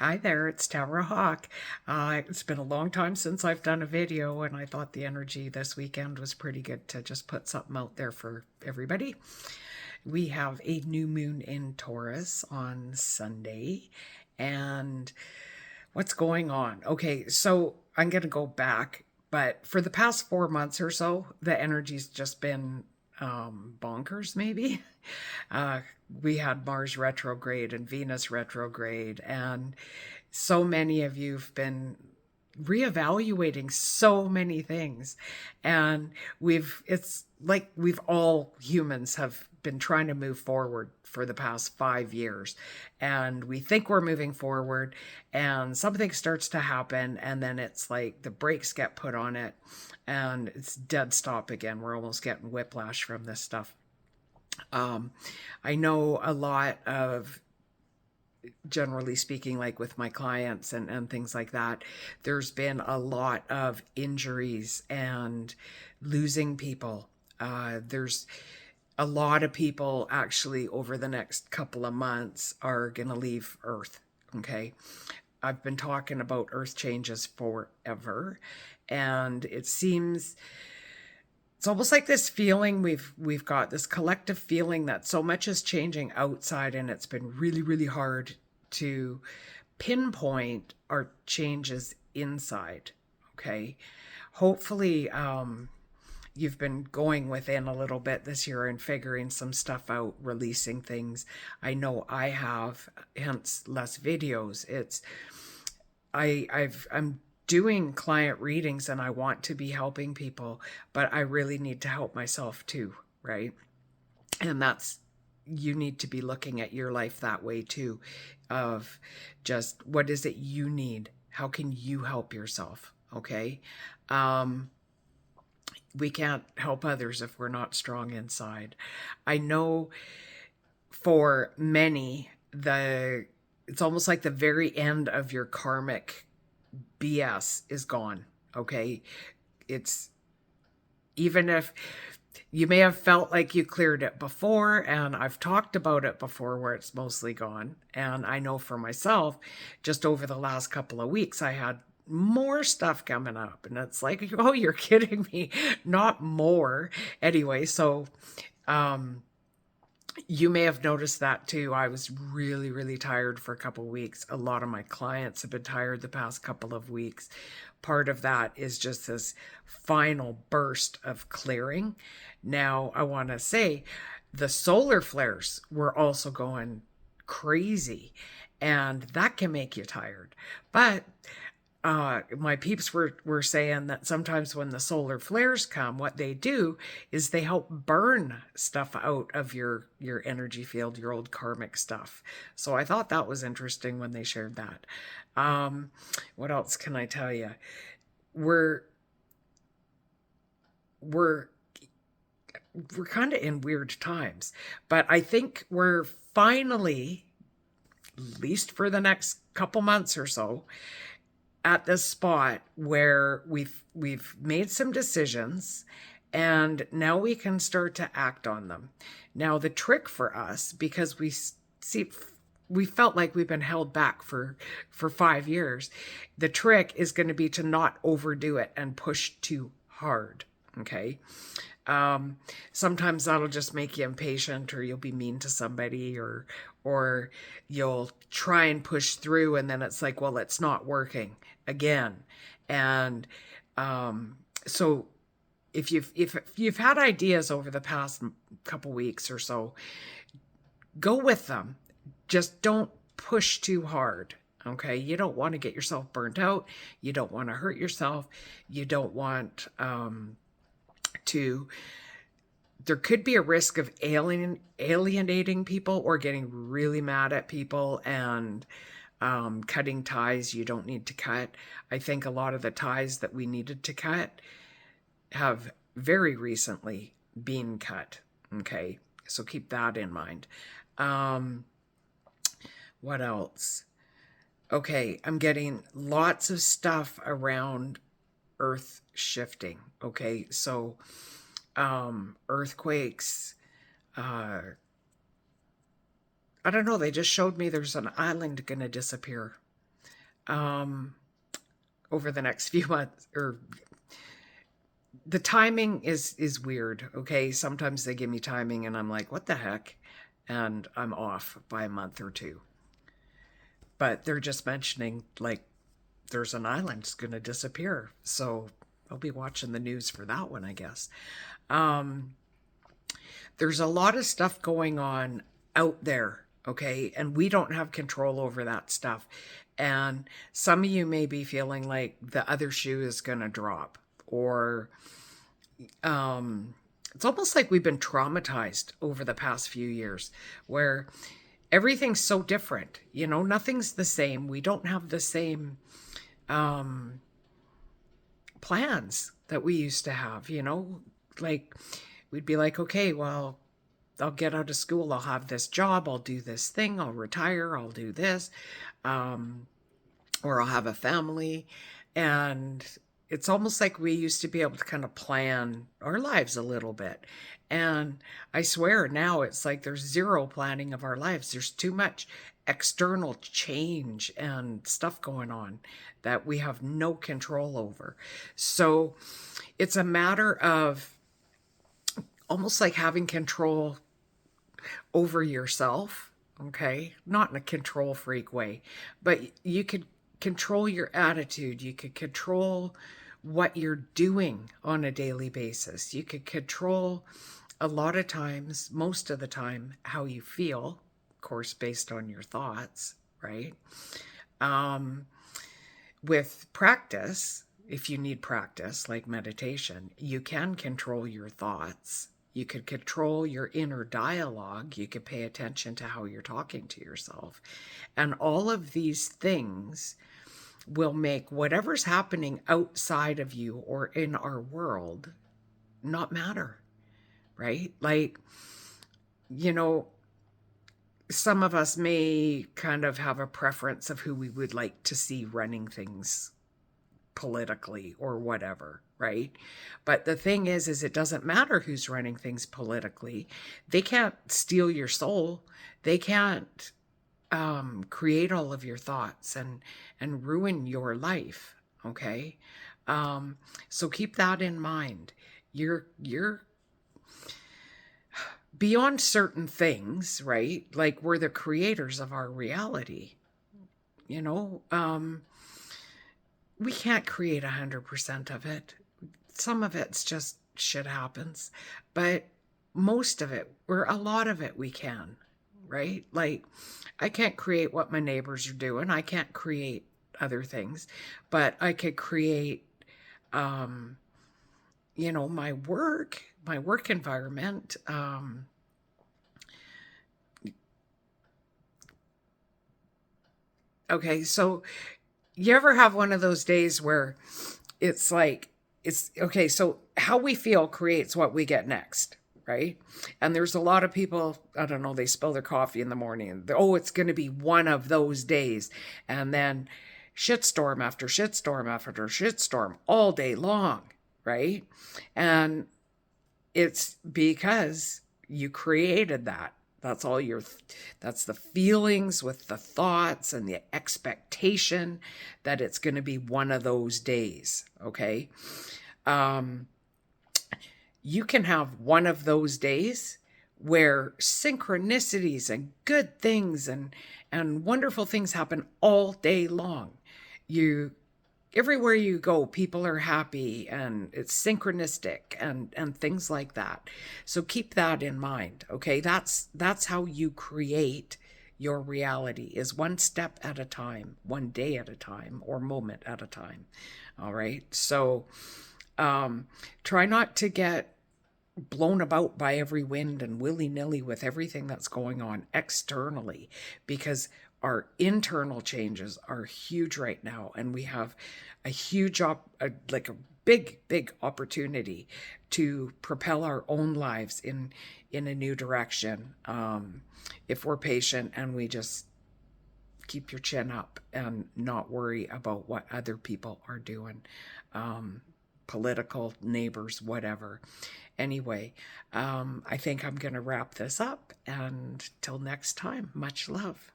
Hi there, it's Tara Hawk. It's been a long time since I've done a video, and I thought the energy this weekend was pretty good to just put something out there for everybody. We have a new moon in Taurus on Sunday, and what's going on? Okay, so I'm going to go back, but for the past 4 months or so, the energy's just been bonkers, maybe. Uh, we had Mars retrograde and Venus retrograde, and so many of you've been reevaluating so many things. And it's like we've all humans have been trying to move forward for the past 5 years. And we think we're moving forward, and something starts to happen, and then it's like the brakes get put on it, and it's dead stop again. We're almost getting whiplash from this stuff. I know a lot of, generally speaking, like with my clients and things like that, there's been a lot of injuries and losing people. There's a lot of people actually over the next couple of months are going to leave Earth. Okay. I've been talking about Earth changes forever, and it seems it's almost like this feeling we've got this collective feeling that so much is changing outside, and it's been really hard to pinpoint our changes inside. Okay, hopefully you've been going within a little bit this year and figuring some stuff out, releasing things. I know I have, hence less videos. I'm doing client readings, and I want to be helping people, but I really need to help myself too, right? And that's, you need to be looking at your life that way too, of just what is it you need? How can you help yourself? Okay. Um, we can't help others if we're not strong inside. I know for many, it's almost like the very end of your karmic BS is gone. Okay. It's, even if you may have felt like you cleared it before, and I've talked about it before where it's mostly gone. And I know for myself, just over the last couple of weeks, I had more stuff coming up, and it's like, oh, you're kidding me. Not more. Anyway, so you may have noticed that too. I was really tired for a couple of weeks. A lot of my clients have been tired the past couple of weeks. Part of that is just this final burst of clearing. Now, I want to say the solar flares were also going crazy, and that can make you tired. But my peeps were saying that sometimes when the solar flares come, what they do is they help burn stuff out of your energy field, your old karmic stuff. So I thought that was interesting when they shared that. What else can I tell you? We're we're we're kind of in weird times, but I think we're finally, at least for the next couple months or so, at this spot where we've made some decisions, and now we can start to act on them. Now the trick for us, because see we felt like we've been held back for 5 years, the trick is going to be to not overdo it and push too hard. Okay. Sometimes that'll just make you impatient, or you'll be mean to somebody, or you'll try and push through, and then it's like, well, it's not working again. And so if you've had ideas over the past couple weeks or so, go with them. Just don't push too hard. Okay, you don't want to get yourself burnt out. You don't want to hurt yourself. You don't want to, there could be a risk of alienating people, or getting really mad at people, and cutting ties you don't need to cut. I think a lot of the ties that we needed to cut have very recently been cut. Okay, so keep that in mind. What else? Okay, I'm getting lots of stuff around earth shifting. Okay, so earthquakes, I don't know, they just showed me there's an island gonna disappear. over the next few months, or the timing is weird. Okay, sometimes they give me timing and I'm like, what the heck, and I'm off by a month or two. But they're just mentioning, like, there's an island that's going to disappear, so I'll be watching the news for that one, I guess. There's a lot of stuff going on out there, okay, and we don't have control over that stuff. And some of you may be feeling like the other shoe is going to drop, or it's almost like we've been traumatized over the past few years, where everything's so different. You know, nothing's the same. We don't have the same plans that we used to have, you know? Like, we'd be like, okay, well, I'll get out of school, I'll have this job, I'll do this thing, I'll retire, I'll do this, or I'll have a family. And it's almost like we used to be able to kind of plan our lives a little bit. And I swear now it's like there's zero planning of our lives. There's too much external change and stuff going on that we have no control over. So it's a matter of almost like having control over yourself, okay? Not in a control freak way, but you could control your attitude. You could control what you're doing on a daily basis. You could control a lot of times, most of the time, how you feel, of course, based on your thoughts, right? With practice, if you need practice, like meditation, you can control your thoughts. You could control your inner dialogue. You could pay attention to how you're talking to yourself. And all of these things will make whatever's happening outside of you or in our world not matter, right? Like, you know, some of us may kind of have a preference of who we would like to see running things politically or whatever, right? But the thing is it doesn't matter who's running things politically. They can't steal your soul. They can't create all of your thoughts and ruin your life. Okay, so keep that in mind. You're beyond certain things, right? Like, we're the creators of our reality. You know, we can't create 100% of it. Some of it's just shit happens, but most of it, or a lot of it, we can, right? Like, I can't create what my neighbors are doing. I can't create other things, but I could create, you know, my work environment. Okay, so you ever have one of those days where it's like, it's okay, so how we feel creates what we get next, right? And there's a lot of people, I don't know, they spill their coffee in the morning and, oh, it's going to be one of those days. And then shitstorm after shitstorm after shitstorm all day long, right? And it's because you created that. That's all that's the feelings with the thoughts and the expectation that it's going to be one of those days. Okay. You can have one of those days where synchronicities and good things and wonderful things happen all day long. Everywhere you go, people are happy and it's synchronistic and things like that. So keep that in mind. Okay, that's how you create your reality, is one step at a time, one day at a time, or moment at a time. All right, so try not to get blown about by every wind and willy-nilly with everything that's going on externally, because our internal changes are huge right now, and we have a huge like a big opportunity to propel our own lives in a new direction, if we're patient and we just keep your chin up and not worry about what other people are doing, political, neighbors, whatever. Anyway, I think I'm going to wrap this up, and till next time, much love.